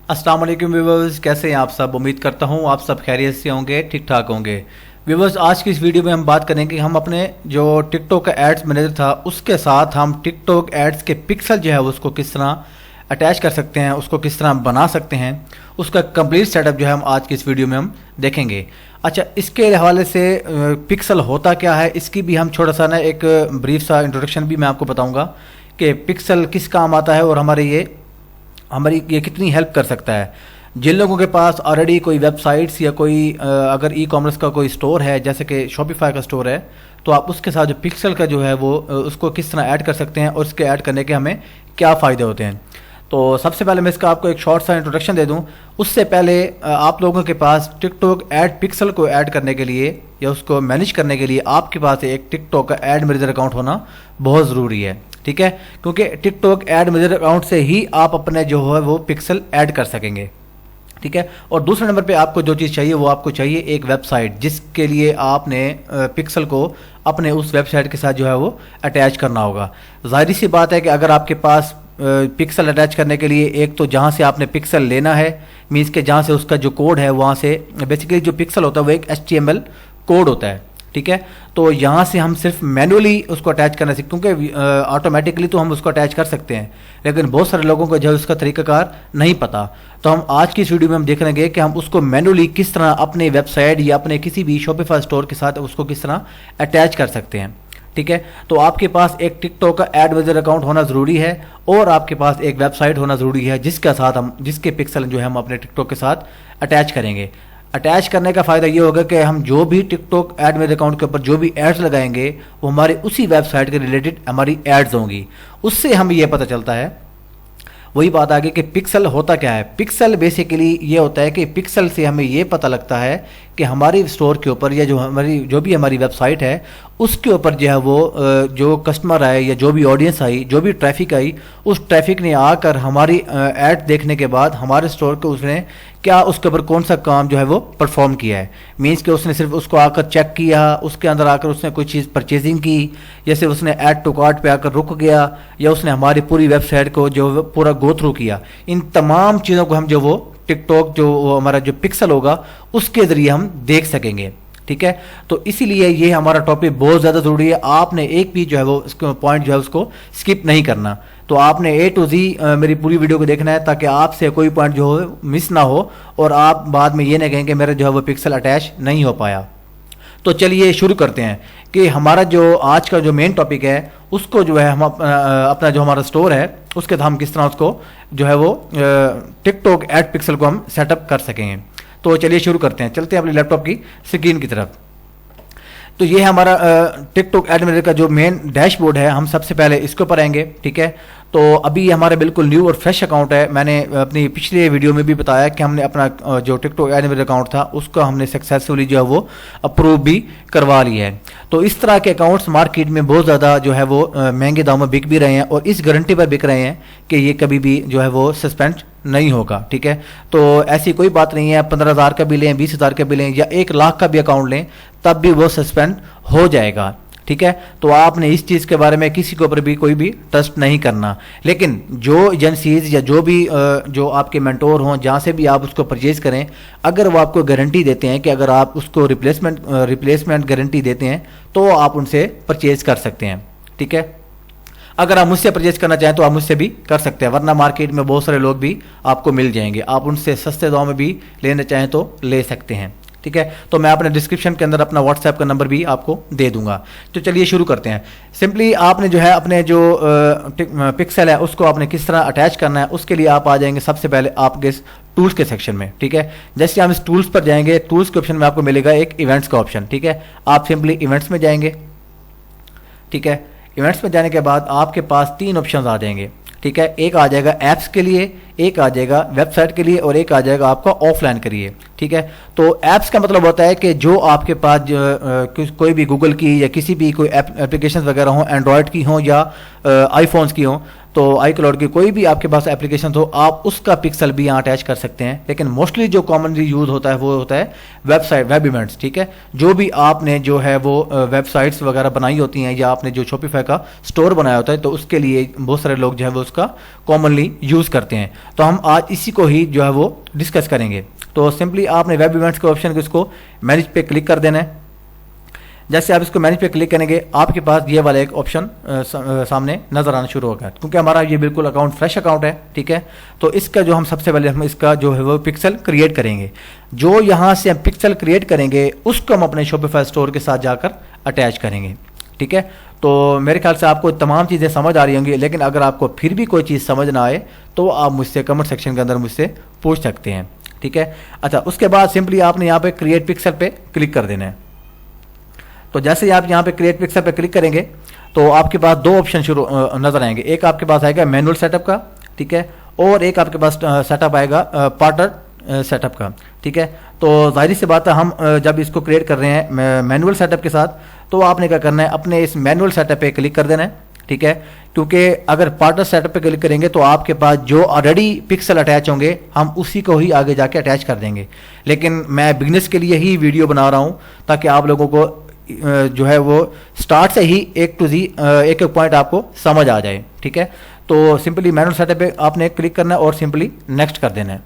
अस्सलाम वालेकुम व्यूवर्स, कैसे हैं आप सब। उम्मीद करता हूं आप सब खैरियत से होंगे, ठीक ठाक होंगे। व्यूवर्स, आज की इस वीडियो में हम बात करेंगे कि हम अपने जो टिकटॉक का एड्स मैनेजर था उसके साथ हम टिकटॉक एड्स के पिक्सल जो है उसको किस तरह अटैच कर सकते हैं, उसको किस तरह बना सकते हैं, उसका कंप्लीट सेटअप जो है हम आज की इस वीडियो में हम देखेंगे। अच्छा, इसके हवाले से पिक्सल होता क्या है इसकी भी हम छोटा सा ना एक ब्रीफ सा इंट्रोडक्शन भी मैं आपको बताऊंगा कि पिक्सल किस काम आता है और हमारी ये कितनी हेल्प कर सकता है। जिन लोगों के पास ऑलरेडी कोई वेबसाइट्स या कोई अगर ई कॉमर्स का कोई स्टोर है, जैसे कि शॉपिफाई का स्टोर है, तो आप उसके साथ जो पिक्सल का जो है वो उसको किस तरह ऐड कर सकते हैं और इसके ऐड करने के हमें क्या फ़ायदे होते हैं। तो सबसे पहले मैं इसका आपको एक शॉर्ट सा इंट्रोडक्शन दे दूं। उससे पहले आप लोगों के पास टिकटॉक ऐड पिक्सल को ऐड करने के लिए या उसको मैनेज करने के लिए आपके पास एक टिकटॉक का ऐड मैनेजर अकाउंट होना बहुत ज़रूरी है, ठीक है। क्योंकि टिकटॉक ऐड मैनेजर अकाउंट से ही आप अपने जो है वो पिक्सल ऐड कर सकेंगे, ठीक है। और दूसरे नंबर पे आपको जो चीज़ चाहिए वो आपको चाहिए एक वेबसाइट, जिसके लिए आपने पिक्सल को अपने उस वेबसाइट के साथ जो है वो अटैच करना होगा। जाहिर सी बात है कि अगर आपके पास पिक्सल अटैच करने के लिए एक तो जहाँ से आपने पिक्सल लेना है, मीन्स के जहाँ से उसका जो कोड है वहाँ से बेसिकली जो पिक्सल होता है वो एक HTML कोड होता है, ठीक है। तो यहाँ से हम सिर्फ मैनुअली उसको अटैच करना सीख, क्योंकि ऑटोमेटिकली तो हम उसको अटैच कर सकते हैं, लेकिन बहुत सारे लोगों को जो है उसका तरीकाकार नहीं पता। तो हम आज की इस वीडियो में हम देखेंगे कि हम उसको मैनुअली किस तरह अपने वेबसाइट या अपने किसी भी शॉपिफाई स्टोर के साथ उसको किस तरह अटैच कर सकते हैं, ठीक है। तो आपके पास एक टिकटॉक का एड मैनेजर अकाउंट होना ज़रूरी है और आपके पास एक वेबसाइट होना ज़रूरी है जिसके पिक्सल जो है हम अपने टिकटॉक के साथ अटैच करेंगे। अटैच करने का फ़ायदा ये होगा कि हम जो भी टिकटॉक ऐड मैनेजर अकाउंट के ऊपर जो भी एड्स लगाएंगे वो हमारे उसी वेबसाइट के रिलेटेड हमारी एड्स होंगी। उससे हमें ये पता चलता है, वही बात आ गई कि पिक्सल होता क्या है। पिक्सल बेसिकली ये होता है कि पिक्सल से हमें ये पता लगता है कि हमारी स्टोर के ऊपर या जो भी हमारी वेबसाइट है उसके ऊपर जो है वो जो कस्टमर आए या जो भी ऑडियंस आई, जो भी ट्रैफिक आई, उस ट्रैफिक ने आकर हमारी ऐड देखने के बाद हमारे स्टोर को उसने क्या उसके ऊपर कौन सा काम जो है वो परफॉर्म किया है। मीन्स कि उसने सिर्फ उसको आकर चेक किया, उसके अंदर आकर उसने कोई चीज़ परचेजिंग की, या सिर्फ उसने ऐड टू कार्ट पे आकर रुक गया, या उसने हमारी पूरी वेबसाइट को जो पूरा गो थ्रू किया। इन तमाम चीज़ों को हम जो वो टिकटॉक जो हमारा जो पिक्सल होगा उसके ज़रिए हम देख सकेंगे, ठीक है। तो इसीलिए ये हमारा टॉपिक बहुत ज़्यादा ज़रूरी है। आपने एक भी जो है वो पॉइंट जो है उसको स्किप नहीं करना। तो आपने A to Z मेरी पूरी वीडियो को देखना है ताकि आपसे कोई पॉइंट जो हो मिस ना हो और आप बाद में ये ना कहें कि मेरा जो है वो पिक्सल अटैच नहीं हो पाया। तो चलिए शुरू करते हैं कि हमारा जो आज का जो मेन टॉपिक है उसको जो है हम अपना जो हमारा स्टोर है उसके हम किस तरह उसको जो है वो टिकटॉक ऐड पिक्सल को हम सेटअप कर सकेंगे। तो चलिए शुरू करते हैं, चलते हैं अपने लैपटॉप की स्क्रीन की तरफ। तो ये है हमारा टिकटॉक ऐड मैनेजर का जो मेन डैशबोर्ड है। हम सबसे पहले इसके ऊपर आएंगे, ठीक है। तो अभी ये हमारा बिल्कुल न्यू और फ्रेश अकाउंट है। मैंने अपनी पिछले वीडियो में भी बताया कि हमने अपना जो टिकटॉक ऐड मैनेजर अकाउंट था उसका हमने सक्सेसफुली जो है वो अप्रूव भी करवा लिया है। तो इस तरह के अकाउंट्स मार्केट में बहुत ज़्यादा जो है वो महंगे दामों में बिक भी रहे हैं और इस गारंटी पर बिक रहे हैं कि ये कभी भी जो है वो सस्पेंड नहीं होगा, ठीक है। तो ऐसी कोई बात नहीं है, 15,000 का भी लें, 20,000 का भी लें या 1 लाख का भी अकाउंट लें तब भी वो सस्पेंड हो जाएगा, ठीक है। तो आपने इस चीज़ के बारे में किसी के ऊपर भी कोई भी ट्रस्ट नहीं करना। लेकिन जो एजेंसीज या जो भी जो आपके मेंटोर हों, जहाँ से भी आप उसको परचेज़ करें, अगर वो आपको गारंटी देते हैं कि अगर आप उसको रिप्लेसमेंट गारंटी देते हैं तो आप उनसे परचेज़ कर सकते हैं, ठीक है। अगर आप मुझसे परचेज करना चाहें तो आप मुझसे भी कर सकते हैं, वरना मार्केट में बहुत सारे लोग भी आपको मिल जाएंगे। आप उनसे सस्ते दाम में भी लेना चाहें तो ले सकते हैं, ठीक है। तो मैं अपने डिस्क्रिप्शन के अंदर अपना व्हाट्सएप का नंबर भी आपको दे दूंगा। तो चलिए शुरू करते हैं। सिंपली आपने जो है अपने जो पिक्सल है उसको आपने किस तरह अटैच करना है, उसके लिए आप आ जाएंगे सबसे पहले आपके टूल्स के सेक्शन में, ठीक है। जैसे हम इस टूल्स पर जाएंगे, टूल्स के ऑप्शन में आपको मिलेगा एक इवेंट्स का ऑप्शन, ठीक है। आप सिंपली इवेंट्स में जाएंगे, ठीक है। इवेंट्स में जाने के बाद आपके पास 3 ऑप्शन आ जाएंगे, ठीक है। एक आ जाएगा ऐप्स के लिए, एक आ जाएगा वेबसाइट के लिए और एक आ जाएगा आपका ऑफलाइन के लिए, ठीक है। तो ऐप्स का मतलब होता है कि जो आपके पास कोई भी गूगल की या किसी भी कोई एप्लीकेशन वगैरह हो, एंड्रॉयड की हो या आईफोन्स की हो, तो iCloud की कोई भी आपके पास एप्लीकेशन हो, आप उसका पिक्सल भी यहाँ अटैच कर सकते हैं। लेकिन मोस्टली जो कॉमनली यूज होता है वो होता है वेबसाइट, वेब इवेंट्स, ठीक है। जो भी आपने जो है वो वेबसाइट्स वगैरह बनाई होती हैं या आपने जो शॉपिफाई का स्टोर बनाया होता है, तो उसके लिए बहुत सारे लोग जो है वो उसका कॉमनली यूज करते हैं। तो हम आज इसी को ही जो है वो डिस्कस करेंगे। तो सिंपली आपने वेब इवेंट्स के ऑप्शन को इसको मैनेज पे क्लिक कर देना है। जैसे आप इसको मैनेज पे क्लिक करेंगे, आपके पास ये वाला एक ऑप्शन सामने नजर आना शुरू होगा, क्योंकि हमारा ये बिल्कुल अकाउंट फ्रेश अकाउंट है, ठीक है। तो इसका जो हम सबसे पहले हम इसका जो है वो पिक्सल क्रिएट करेंगे। जो यहाँ से हम पिक्सल क्रिएट करेंगे उसको हम अपने शॉपिफाई स्टोर के साथ जाकर अटैच करेंगे, ठीक है। तो मेरे ख्याल से आपको तमाम चीज़ें समझ आ रही होंगी, लेकिन अगर आपको फिर भी कोई चीज़ समझ ना आए तो आप मुझसे कमेंट सेक्शन के अंदर मुझसे पूछ सकते हैं, ठीक है। अच्छा, उसके बाद सिंपली आपने यहाँ पे क्रिएट पिक्सल पे क्लिक कर देना है। तो जैसे ही आप यहाँ पे क्रिएट पिक्सल पे क्लिक करेंगे तो आपके पास दो ऑप्शन शुरू नजर आएंगे। एक आपके पास आएगा मैनुअल सेटअप का, ठीक है, और एक आपके पास सेटअप आएगा पार्टनर सेटअप का, ठीक है। तो जाहिर सी बात है, हम जब इसको क्रिएट कर रहे हैं मैनुअल सेटअप के साथ, तो आपने क्या करना है, अपने इस मैनुअल सेटअप पे क्लिक कर देना है, ठीक है। क्योंकि अगर पार्टनर सेटअप पे क्लिक करेंगे तो आपके पास जो ऑलरेडी पिक्सल अटैच होंगे हम उसी को ही आगे जाके अटैच कर देंगे। लेकिन मैं बिजनेस के लिए ही वीडियो बना रहा हूँ ताकि आप लोगों को जो है वो स्टार्ट से ही एक टू जी एक पॉइंट आपको समझ आ जाए, ठीक है। तो सिंपली मैनुअल सेटअप पे आपने क्लिक करना है और सिंपली नेक्स्ट कर देना है।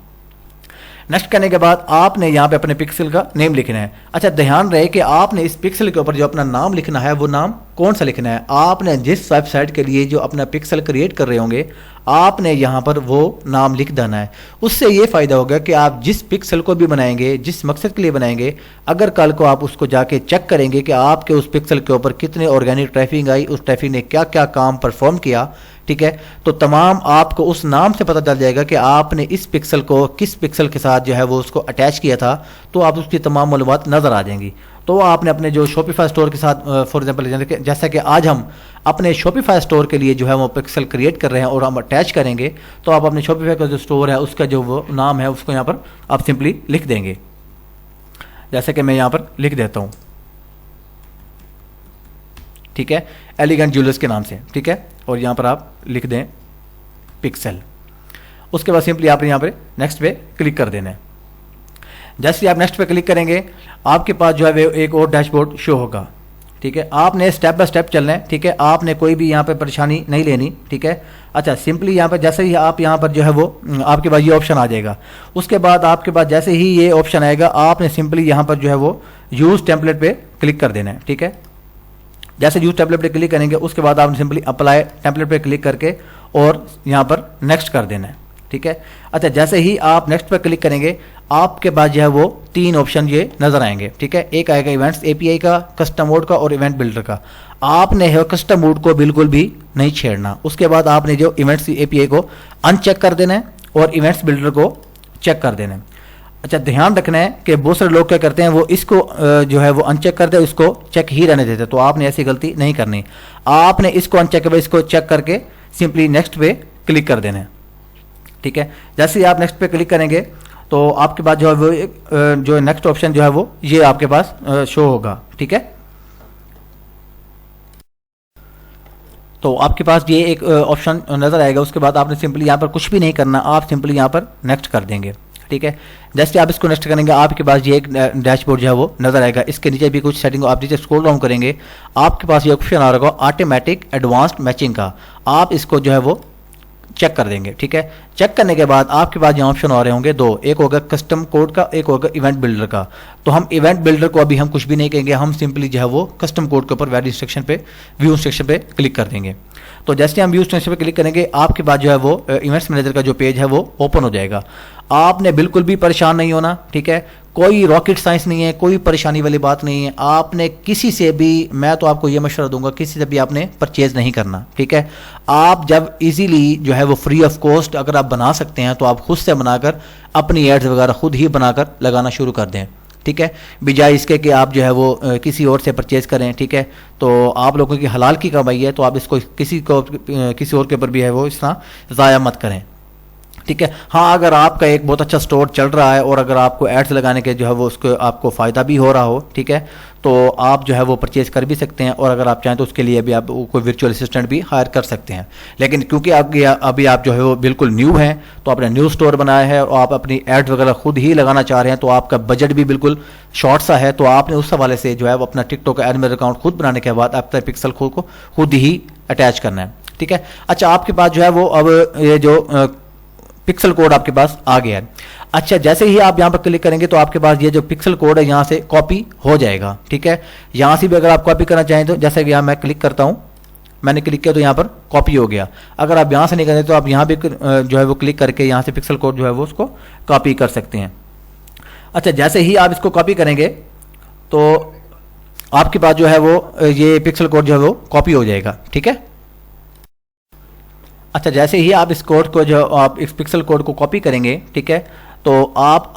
नेक्स्ट करने के बाद आपने यहाँ पे अपने पिक्सल का नेम लिखना है। अच्छा, ध्यान रहे कि आपने इस पिक्सल के ऊपर जो अपना नाम लिखना है वो नाम कौन सा लिखना है। आपने जिस वेबसाइट के लिए जो अपना पिक्सल क्रिएट कर रहे होंगे आपने यहाँ पर वो नाम लिख देना है। उससे ये फ़ायदा होगा कि आप जिस पिक्सल को भी बनाएंगे, जिस मकसद के लिए बनाएंगे, अगर कल को आप उसको जाके चेक करेंगे कि आपके उस पिक्सल के ऊपर कितने ऑर्गेनिक ट्रैफिक आई, उस ट्रैफिक ने क्या क्या काम परफॉर्म किया, ठीक है, तो तमाम आपको उस नाम से पता चल जाएगा कि आपने इस पिक्सल को किस पिक्सल के साथ जो है वो उसको अटैच किया था। तो आप उसकी तमाम मालूमात नज़र आ जाएंगी। तो आपने अपने जो शॉपिफाई स्टोर के साथ फॉर एग्जांपल जैसा कि आज हम अपने शॉपिफाई स्टोर के लिए जो है वो पिक्सल क्रिएट कर रहे हैं और हम अटैच करेंगे, तो आप अपने शॉपिफाई का जो स्टोर है उसका जो वो नाम है उसको यहाँ पर आप सिंपली लिख देंगे, जैसे कि मैं यहाँ पर लिख देता हूँ, ठीक है, एलिगेंट ज्वेलर्स के नाम से, ठीक है। और यहाँ पर आप लिख दें पिक्सल। उसके बाद सिंपली आपने यहाँ पर नेक्स्ट पे क्लिक कर देना है। जैसे आप नेक्स्ट पे क्लिक करेंगे आपके पास जो है एक और डैशबोर्ड शो होगा, ठीक है। आपने स्टेप बाय स्टेप चलना है, ठीक है, आपने कोई भी यहाँ पे परेशानी नहीं लेनी, ठीक है। अच्छा, सिंपली यहाँ पर जैसे ही आप यहाँ पर जो है वो आपके पास ये ऑप्शन आ जाएगा। उसके बाद आपके पास जैसे ही ये ऑप्शन आएगा आपने सिंपली यहाँ पर जो है वो यूज़ टेम्पलेट पे क्लिक कर देना है, ठीक है। जैसे यूज़ टेम्पलेट पे क्लिक करेंगे उसके बाद आपने सिंपली अप्लाई टेम्पलेट पे क्लिक करके और यहाँ पर नेक्स्ट कर देना है, ठीक है। अच्छा, जैसे ही आप नेक्स्ट पर क्लिक करेंगे आपके पास जो है वो तीन ऑप्शन ये नजर आएंगे, ठीक है। एक आएगा इवेंट्स एपीआई का, कस्टम मोड का और इवेंट बिल्डर का। आपने है कस्टम मोड को बिल्कुल भी नहीं छेड़ना। उसके बाद आपने जो इवेंट्स एपीआई को अनचेक कर देना है और इवेंट्स बिल्डर को चेक कर देना है। अच्छा, ध्यान रखना है कि बहुत सारे लोग क्या करते हैं, वो इसको जो है वो अनचेक करते हैं, उसको चेक ही रहने देते हैं। तो आपने ऐसी गलती नहीं करनी। आपने इसको अनचेक इसको चेक करके सिंपली नेक्स्ट पे क्लिक कर देना है, ठीक है। जैसे ही आप नेक्स्ट पे क्लिक करेंगे तो आपके पास जो है वो जो नेक्स्ट ऑप्शन जो है वो ये आपके पास शो होगा, ठीक है। तो आपके पास ये एक ऑप्शन नजर आएगा। उसके बाद आपने सिंपली यहाँ पर कुछ भी नहीं करना, आप सिंपली यहाँ पर नेक्स्ट कर देंगे, ठीक है। जैसे आप इसको नेक्स्ट करेंगे आपके पास ये एक डैशबोर्ड जो है वो नजर आएगा। इसके नीचे भी कुछ सेटिंग आप नीचे स्क्रॉल डाउन करेंगे आपके पास ये ऑप्शन आ रहा होगा ऑटोमेटिक एडवांस्ड मैचिंग का। आप इसको जो है वो चेक कर देंगे, ठीक है। चेक करने के बाद आपके पास यहाँ ऑप्शन आ रहे होंगे दो, एक होगा कस्टम कोड का, एक होगा इवेंट बिल्डर का। तो हम इवेंट बिल्डर को अभी हम कुछ भी नहीं कहेंगे, हम सिंपली जो है वो कस्टम कोड के ऊपर वैल्यू इंस्ट्रक्शन पे व्यू इंस्ट्रक्शन पे क्लिक कर देंगे। तो जैसे हम व्यू इंस्ट्रक्शन पे क्लिक करेंगे आपके पास जो है वो इवेंट्स मैनेजर का जो पेज है वो ओपन हो जाएगा। आपने बिल्कुल भी परेशान नहीं होना, ठीक है। कोई रॉकेट साइंस नहीं है, कोई परेशानी वाली बात नहीं है। आपने किसी से भी, मैं तो आपको ये मशवरा दूंगा, किसी से भी आपने परचेज नहीं करना, ठीक है। आप जब इजीली जो है वो फ्री ऑफ कॉस्ट अगर आप बना सकते हैं तो आप खुद से बनाकर अपनी एड्स वगैरह खुद ही बनाकर लगाना शुरू कर दें, ठीक है, बजाय इसके कि आप जो है वो किसी और से परचेज करें, ठीक है। तो आप लोगों की हलाल की कमाई है, तो आप इसको किसी और के ऊपर भी है वो इस तरह ज़ाया मत करें। ठीक है। हाँ, अगर आपका एक बहुत अच्छा स्टोर चल रहा है और अगर आपको एड्स लगाने के जो है वो उसको आपको फ़ायदा भी हो रहा हो, ठीक है, तो आप जो है वो परचेज़ कर भी सकते हैं और अगर आप चाहें तो उसके लिए भी आप कोई वर्चुअल असिस्टेंट भी हायर कर सकते हैं। लेकिन क्योंकि अभी आप जो है वो बिल्कुल न्यू हैं, तो आपने न्यू स्टोर बनाया है और आप अपनी एड्स वगैरह खुद ही लगाना चाह रहे हैं, तो आपका बजट भी बिल्कुल शॉर्ट सा है, तो आपने उस हवाले से जो है वो अपना टिकटॉक एड मैनेजर अकाउंट खुद बनाने के बाद आपका पिक्सल को खुद ही अटैच करना है। ठीक है। अच्छा, आपके पास जो है वो अब ये जो पिक्सल कोड आपके पास आ गया है। अच्छा, जैसे ही आप यहाँ पर क्लिक करेंगे तो आपके पास ये जो पिक्सल कोड है यहाँ से कॉपी हो जाएगा। ठीक है। यहाँ से भी अगर आप कॉपी करना चाहें तो जैसे कि यहाँ मैं क्लिक करता हूँ, मैंने क्लिक किया तो यहाँ पर कॉपी हो गया। अगर आप यहाँ से नहीं करें तो आप यहाँ भी जो है वो क्लिक करके यहाँ से पिक्सल कोड जो है वो उसको कॉपी कर सकते हैं। अच्छा, जैसे ही आप इसको कॉपी करेंगे तो आपके पास जो है वो ये पिक्सल कोड जो है वो कॉपी हो जाएगा। ठीक है। अच्छा, जैसे ही आप इस कोड को जो आप इस पिक्सल कोड को कॉपी करेंगे, ठीक है, तो आप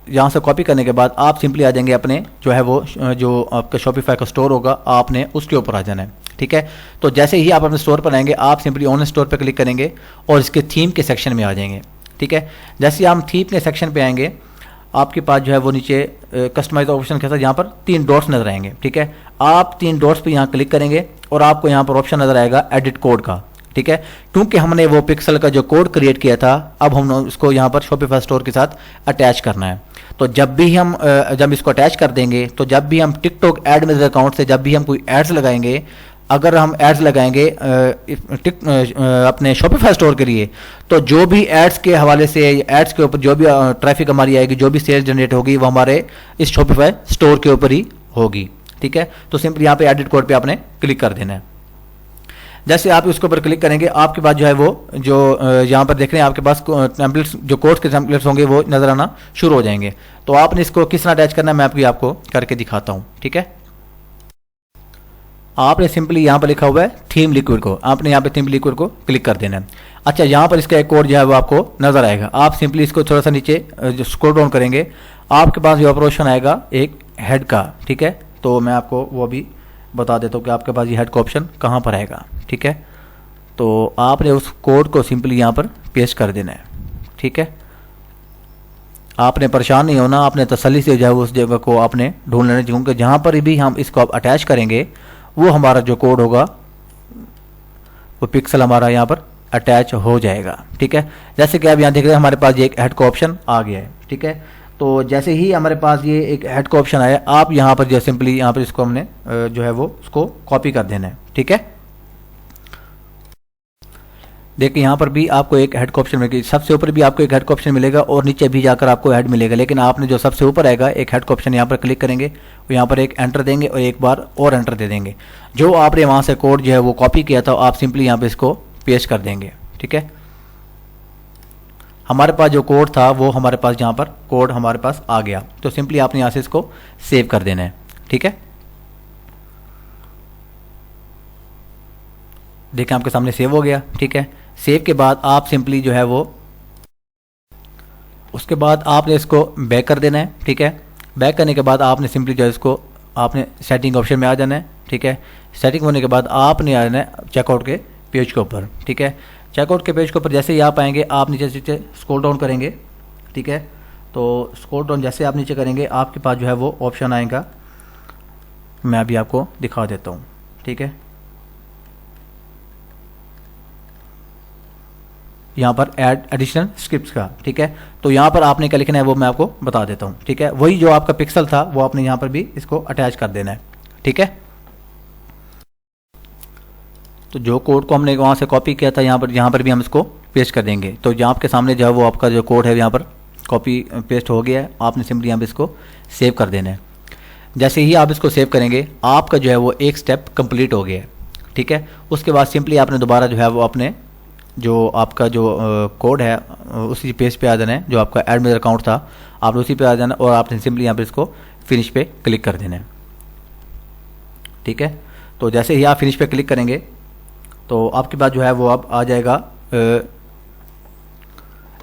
यहाँ से कॉपी करने के बाद आप सिंपली आ जाएंगे अपने जो है वो जो आपका शॉपिफाई का स्टोर होगा, आपने उसके ऊपर आ जाना है। ठीक है। तो जैसे ही आप अपने स्टोर पर आएंगे आप सिंपली ऑनलाइन स्टोर पर क्लिक करेंगे और इसके थीम के सेक्शन में आ जाएंगे। ठीक है। जैसे ही हम थीम के सेक्शन पे आएंगे आपके पास जो है वो नीचे कस्टमाइज ऑप्शन के साथ यहाँ पर 3 डॉट्स नजर आएंगे। ठीक है। आप 3 डॉट्स पे यहाँ क्लिक करेंगे और आपको यहाँ पर ऑप्शन नजर आएगा एडिट कोड का। ठीक है। क्योंकि हमने वो पिक्सल का जो कोड क्रिएट किया था, अब हम उसको यहाँ पर शॉपिफाई स्टोर के साथ अटैच करना है। तो जब इसको अटैच कर देंगे तो जब भी हम टिकटॉक एड मैनेजर अकाउंट से जब भी हम कोई एड्स लगाएंगे, अगर हम एड्स लगाएंगे अपने शॉपिफाई स्टोर के लिए, तो जो भी एड्स के हवाले से एड्स के ऊपर जो भी ट्रैफिक हमारी आएगी, जो भी सेल जनरेट होगी, वो हमारे इस शॉपिफाई स्टोर के ऊपर ही होगी। ठीक है। तो सिंपली यहाँ पे एडिट कोड पे आपने क्लिक कर देना है। जैसे आप उसके ऊपर क्लिक करेंगे आपके पास जो है वो जो यहाँ पर देख रहे हैं आपके पास टेम्पलेट्स, जो कोड्स के टेम्पलेट्स होंगे वो नजर आना शुरू हो जाएंगे। तो आपने इसको किस तरह अटैच करना है मैं आपको करके दिखाता हूँ। ठीक है। आपने सिंपली यहाँ पर लिखा हुआ है थीम लिक्विड को, आपने यहाँ पे थीम लिक्विड को क्लिक कर देना है। अच्छा, यहाँ पर इसका एक कोड जो है वो आपको नजर आएगा। आप सिंपली इसको थोड़ा सा नीचे जो स्क्रॉल डाउन करेंगे आपके पास जो ऑप्शन आएगा एक हेड का। ठीक है। तो मैं आपको वो भी बता देता हूँ कि आपके पास ये हेड का ऑप्शन कहाँ पर आएगा। ठीक है। तो आपने उस कोड को सिंपली यहाँ पर पेस्ट कर देना है। ठीक है। आपने परेशान नहीं होना, आपने तसल्ली से जो है उस जगह को आपने ढूंढ लेना, क्योंकि जहाँ पर भी हम इसको आप अटैच करेंगे वो हमारा जो कोड होगा वो पिक्सल हमारा यहाँ पर अटैच हो जाएगा। ठीक है। जैसे कि आप यहाँ देख रहे हैं हमारे पास ये एक हेड का ऑप्शन आ गया है। ठीक है। तो जैसे ही हमारे पास ये एक हेड का ऑप्शन आया, आप यहाँ पर जो सिंपली यहाँ पर इसको हमने जो है वो उसको कॉपी कर देना है। ठीक है। देखिए यहाँ पर भी आपको एक हेड का ऑप्शन मिलेगा, सबसे ऊपर भी आपको एक हेड का ऑप्शन मिलेगा और नीचे भी जाकर आपको हेड मिलेगा, लेकिन आपने जो सबसे ऊपर आएगा एक हेड का ऑप्शन यहाँ पर क्लिक करेंगे, यहाँ पर एक एंटर देंगे और एक बार और एंटर दे देंगे। जो आपने वहाँ से कोड जो है वो कॉपी किया था आप सिंपली यहाँ पर इसको पेस्ट कर देंगे। ठीक है। हमारे पास जो कोड था वो हमारे पास यहाँ पर कोड हमारे पास आ गया, तो सिंपली आपने यहाँ से इसको सेव कर देना है। ठीक है। देखिए आपके सामने सेव हो गया। ठीक है। सेव के बाद आप सिंपली जो है वो उसके बाद आपने इसको बैक कर देना है। ठीक है। बैक करने के बाद आपने सिंपली जो है इसको आपने सेटिंग ऑप्शन में आ जाना है। ठीक है। सेटिंग होने के बाद आपने आ जाना है चेकआउट के पेज के ऊपर। ठीक है। चेकआउट के पेज के ऊपर जैसे ही आप आएंगे आप नीचे नीचे स्क्रॉल डाउन करेंगे। ठीक है। तो स्क्रॉल डाउन जैसे आप नीचे करेंगे आपके पास जो है वो ऑप्शन आएगा, मैं अभी आपको दिखा देता हूँ। ठीक है। यहाँ पर ऐड एडिशनल स्क्रिप्ट्स का। ठीक है। तो यहाँ पर आपने क्या लिखना है वो मैं आपको बता देता हूँ। ठीक है। वही जो आपका पिक्सल था वो आपने यहाँ पर भी इसको अटैच कर देना है। ठीक है। तो जो कोड को हमने वहाँ से कॉपी किया था यहाँ पर भी हम इसको पेस्ट कर देंगे। तो यहाँ आपके सामने जो है वो आपका जो कोड है यहाँ पर कॉपी पेस्ट हो गया है, आपने सिंपली यहाँ पर इसको सेव कर देना है। जैसे ही आप इसको सेव करेंगे आपका जो है वो एक स्टेप कंप्लीट हो गया है। ठीक है। उसके बाद सिंपली आपने दोबारा जो है वो अपने जो आपका जो कोड है उसी पेज पे आ जाना है, जो आपका एड मैनेजर अकाउंट था आपने उसी पे आ जाना और आपने सिंपली यहाँ पे इसको फिनिश पे क्लिक कर देना है। ठीक है। तो जैसे ही आप फिनिश पे क्लिक करेंगे तो आपके पास जो है वो अब आ जाएगा,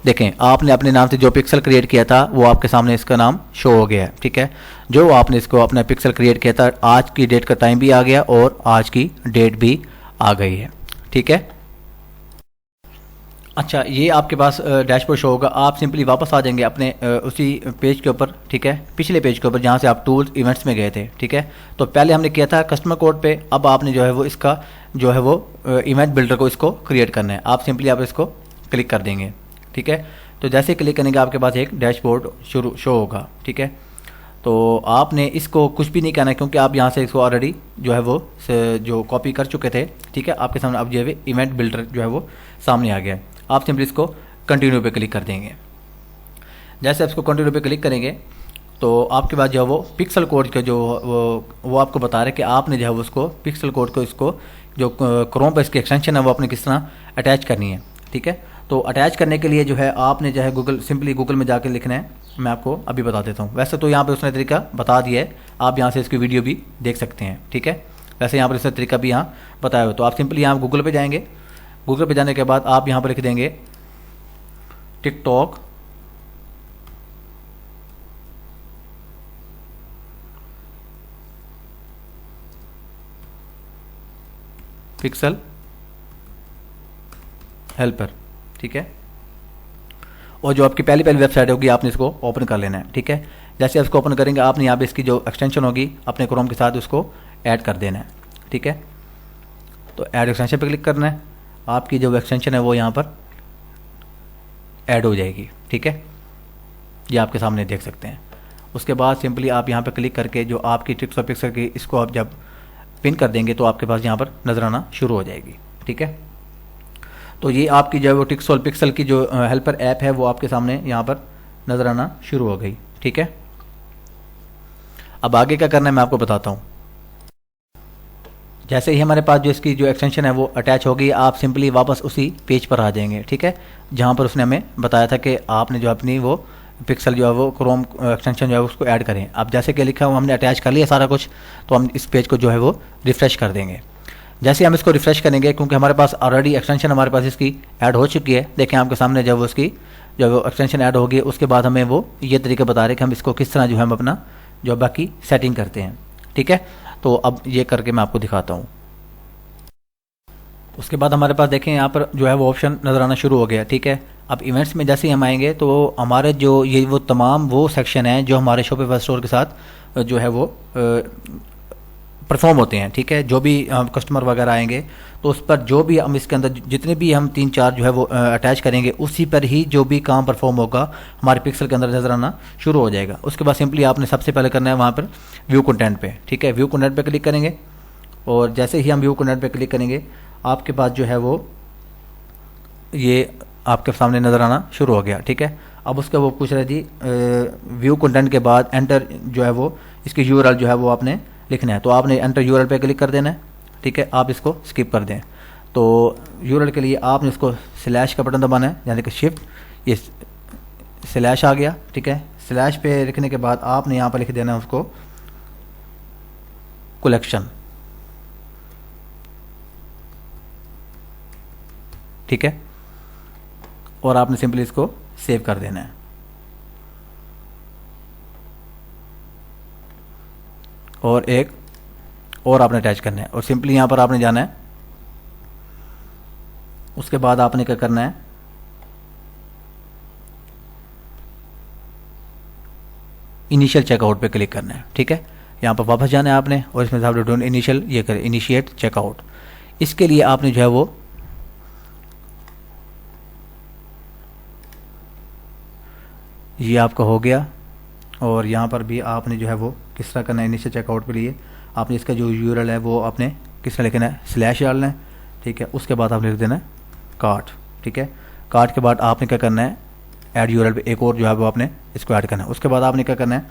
देखें आपने अपने नाम से जो पिक्सल क्रिएट किया था वो आपके सामने इसका नाम शो हो गया है। ठीक है। जो आपने इसको अपना पिक्सल क्रिएट किया था आज की डेट का टाइम भी आ गया और आज की डेट भी आ गई है। ठीक है। अच्छा, ये आपके पास डैशबोर्ड शो होगा। आप सिंपली वापस आ जाएंगे अपने उसी पेज के ऊपर, ठीक है, पिछले पेज के ऊपर जहाँ से आप टूल्स इवेंट्स में गए थे, ठीक है। तो पहले हमने किया था कस्टमर कोड पे, अब आपने जो है वो इसका जो है वो इवेंट बिल्डर को इसको क्रिएट करना है। आप सिंपली आप इसको क्लिक कर देंगे, ठीक है। तो जैसे क्लिक करेंगे आपके पास एक डैशबोर्ड शो होगा, ठीक है। तो आपने इसको कुछ भी नहीं करना है क्योंकि आप यहाँ से इसको ऑलरेडी जो है वो जो कॉपी कर चुके थे, ठीक है। आपके सामने अब जो है इवेंट बिल्डर जो है वो सामने आ गया है। आप सिंपली इसको कंटिन्यू पे क्लिक कर देंगे। जैसे आप इसको कंटिन्यू पे क्लिक करेंगे तो आपके पास जो है वो पिक्सल कोड का जो वो आपको बता रहे हैं कि आपने जो है वो उसको पिक्सल कोड को इसको जो क्रोम पर इसकी एक्सटेंशन है वो आपने किस तरह अटैच करनी है, ठीक है। तो अटैच करने के लिए जो है आपने जो है सिंपली गूगल में जाकर लिखना है। मैं आपको अभी बता देता हूँ। वैसे तो यहाँ पे उसने तरीका बता दिया है, आप यहाँ से इसकी वीडियो भी देख सकते हैं, ठीक है। वैसे यहाँ पर इसका तरीका भी यहाँ बताया हुआ। तो आप सिंपली यहाँ गूगल पे जाएंगे। गूगल पे जाने के बाद आप यहाँ पर लिख देंगे टिकटॉक पिक्सल हेल्पर, ठीक है। और जो आपकी पहली वेबसाइट होगी आपने इसको ओपन कर लेना है, ठीक है। जैसे आप इसको ओपन करेंगे आपने यहाँ पे इसकी जो एक्सटेंशन होगी अपने क्रोम के साथ उसको ऐड कर देना है, ठीक है। तो ऐड एक्सटेंशन पे क्लिक करना है। आपकी जो एक्सटेंशन है वो यहाँ पर ऐड हो जाएगी, ठीक है। ये आपके सामने देख सकते हैं। उसके बाद सिंपली आप यहाँ पे क्लिक करके जो आपकी टिक्टॉक पिक्सल की इसको आप जब पिन कर देंगे तो आपके पास यहाँ पर नजर आना शुरू हो जाएगी, ठीक है। तो ये आपकी जो है वो टिक्टॉक पिक्सल की जो हेल्पर ऐप है वो आपके सामने यहाँ पर नजर आना शुरू हो गई, ठीक है। अब आगे क्या करना है मैं आपको बताता हूँ। जैसे ही हमारे पास जो इसकी जो एक्सटेंशन है वो अटैच होगी, आप सिंपली वापस उसी पेज पर आ जाएंगे, ठीक है, जहाँ पर उसने हमें बताया था कि आपने जो अपनी वो पिक्सल जो है वो क्रोम एक्सटेंशन जो है उसको ऐड करें। अब जैसे कि लिखा हुआ हमने अटैच कर लिया सारा कुछ, तो हम इस पेज को जो है वो रिफ़्रेश कर देंगे। जैसे हम इसको रिफ़्रेश करेंगे क्योंकि हमारे पास ऑलरेडी एक्सटेंशन हमारे पास इसकी ऐड हो चुकी है। देखें आपके सामने जब वो उसकी जब वो एक्सटेंशन ऐड होगी उसके बाद हमें वो ये तरीके बता रहे कि हम इसको किस तरह जो है हम अपना जो बाकी सेटिंग करते हैं, ठीक है। तो अब ये करके मैं आपको दिखाता हूँ। उसके बाद हमारे पास देखें यहाँ पर जो है वो ऑप्शन नज़र आना शुरू हो गया, ठीक है। अब इवेंट्स में जैसे ही हम आएंगे तो हमारे जो ये वो तमाम वो सेक्शन है जो हमारे शॉपिफाई स्टोर के साथ जो है वो परफॉर्म होते हैं, ठीक है। जो भी कस्टमर वगैरह आएंगे तो उस पर जो भी हम इसके अंदर जितने भी हम 3-4 जो है वो अटैच करेंगे उसी पर ही जो भी काम परफॉर्म होगा हमारे पिक्सल के अंदर नजर आना शुरू हो जाएगा। उसके बाद सिंपली आपने सबसे पहले करना है वहाँ पर व्यू कंटेंट पे, ठीक है। व्यू कंटेंट पे क्लिक करेंगे और जैसे ही हम व्यू कंटेंट पे क्लिक करेंगे आपके पास जो है वो ये आपके सामने नज़र आना शुरू हो गया, ठीक है। अब उसका वो पूछ रहा है जी व्यू कंटेंट के बाद एंटर जो है वो इसकी यूआरएल जो है वो आपने लिखना है। तो आपने एंटर यूआरएल पे क्लिक कर देना है, ठीक है। आप इसको स्किप कर दें। तो यूआरएल के लिए आपने इसको स्लैश का बटन दबाना है, यानी कि शिफ्ट, ये स्लैश आ गया, ठीक है। स्लैश पे लिखने के बाद आपने यहाँ पर लिख देना है उसको कलेक्शन, ठीक है। और आपने सिंपली इसको सेव कर देना है। और एक और आपने अटैच करना है और सिंपली यहाँ पर आपने जाना है। उसके बाद आपने क्या करना है, इनिशियल चेकआउट पे क्लिक करना है, ठीक है। यहाँ पर वापस जाना है आपने और इसमें आप इनिशियल ये करें इनिशिएट चेकआउट। इसके लिए आपने जो है वो ये आपका हो गया। और यहाँ पर भी आपने जो है वो किस तरह करना है, इनिशियल चेकआउट के लिए आपने इसका जो यूआरएल है वो आपने किस तरह लिखना है, स्लैश डालना है, ठीक है। उसके बाद आपने लिख देना है कार्ट, ठीक है। कार्ट के बाद आपने क्या करना है, ऐड यूआरएल पे एक और जो है वो आपने इसको ऐड करना है। उसके बाद आपने क्या करना है,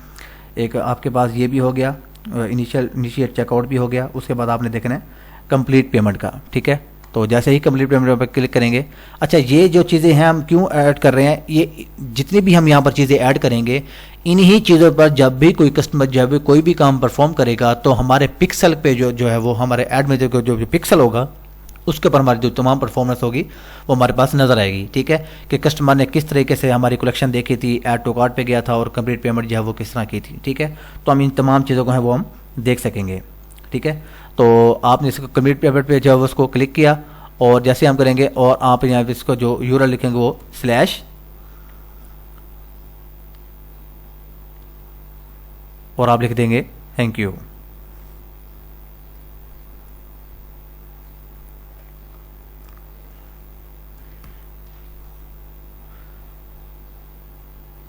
एक आपके पास ये भी हो गया इनिशिएट चेकआउट भी हो गया। उसके बाद आपने देखना है कंप्लीट पेमेंट का, ठीक है। तो जैसे ही कंप्लीट पेमेंट पर क्लिक करेंगे, अच्छा ये जो चीज़ें हैं हम क्यों ऐड कर रहे हैं, ये जितनी भी हम यहाँ पर चीज़ें ऐड करेंगे इन्हीं चीज़ों पर जब भी कोई कस्टमर जब भी कोई भी काम परफॉर्म करेगा तो हमारे पिक्सल पे जो है वो हमारे ऐड में जो पिक्सल होगा उसके ऊपर हमारी जो तमाम परफॉर्मेंस होगी वो हमारे पास नज़र आएगी, ठीक है। कि कस्टमर ने किस तरीके से हमारी कलेक्शन देखी थी, ऐड टू कार्ट पे गया था और कंप्लीट पेमेंट जो है वो किस तरह की थी, ठीक है। तो हम इन तमाम चीज़ों को है वो हम देख सकेंगे, ठीक है। तो आपने इसको कंप्लीट पेमेंट पे जो है उसको क्लिक किया और जैसे हम करेंगे और आप यहाँ पे इसको जो यूआरएल लिखेंगे वो स्लैश और आप लिख देंगे थैंक यू।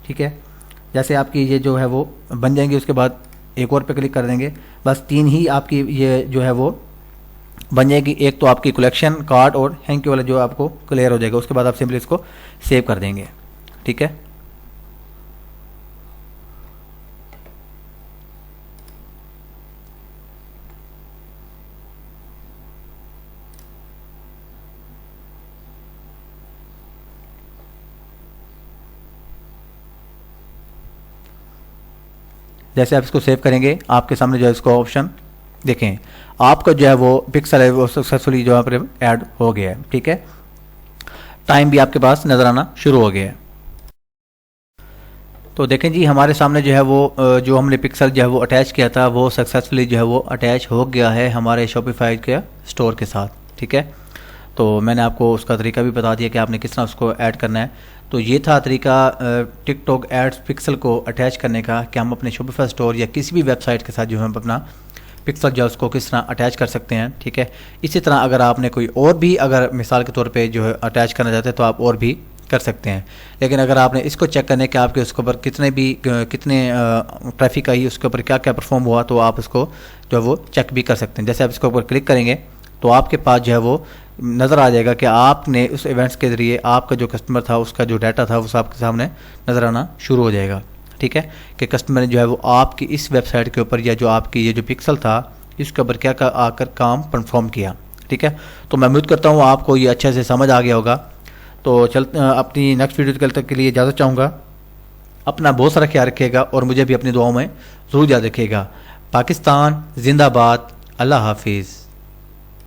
ठीक है, जैसे आपकी ये जो है वो बन जाएंगी, उसके बाद एक और पे क्लिक कर देंगे। बस 3 ही आपकी ये जो है वो बन जाएगी। एक तो आपकी कलेक्शन कार्ड और थैंक यू वाला जो आपको क्लियर हो जाएगा। उसके बाद आप सिंपली इसको सेव कर देंगे। ठीक है, जैसे आप इसको सेव करेंगे आपके सामने जो है इसको ऑप्शन देखें, आपका जो है वो पिक्सल है वो सक्सेसफुली जो यहाँ पर ऐड हो गया है। ठीक है, टाइम भी आपके पास नज़र आना शुरू हो गया है। तो देखें जी, हमारे सामने जो है वो जो हमने पिक्सल जो है वो अटैच किया था वो सक्सेसफुली जो है वो अटैच हो गया है हमारे शॉपिफाई के स्टोर के साथ। ठीक है, तो मैंने आपको उसका तरीका भी बता दिया कि आपने किस तरह उसको ऐड करना है। तो ये था तरीका टिकटॉक एड्स पिक्सल को अटैच करने का, कि हम अपने शॉपिफाई स्टोर या किसी भी वेबसाइट के साथ जो हम अपना पिक्सल जो है उसको किस तरह अटैच कर सकते हैं। ठीक है, इसी तरह अगर आपने कोई और भी अगर मिसाल के तौर पे जो है अटैच करना चाहते हैं तो आप और भी कर सकते हैं। लेकिन अगर आपने इसको चेक करने के आपके उसके ऊपर कितने ट्रैफिक आई, उसके ऊपर क्या क्या परफॉर्म हुआ, तो आप उसको जो है वो चेक भी कर सकते हैं। जैसे आप इसके ऊपर क्लिक करेंगे तो आपके पास जो है वो नज़र आ जाएगा कि आपने उस इवेंट्स के ज़रिए आपका जो कस्टमर था उसका जो डाटा था वो आपके सामने नज़र आना शुरू हो जाएगा। ठीक है, कि कस्टमर ने जो है वो आपकी इस वेबसाइट के ऊपर या जो आपकी ये जो पिक्सल था इसके ऊपर क्या आकर काम परफॉर्म किया। ठीक है, तो मैं उम्मीद करता हूँ आपको ये अच्छे से समझ आ गया होगा। तो अपनी नेक्स्ट वीडियो तक के लिए इजाज़त चाहूँगा। अपना बहुत सारा ख्याल रखिएगा और मुझे भी अपनी दुआओं में ज़रूर याद रखिएगा। पाकिस्तान जिंदाबाद। अल्लाह हाफिज़।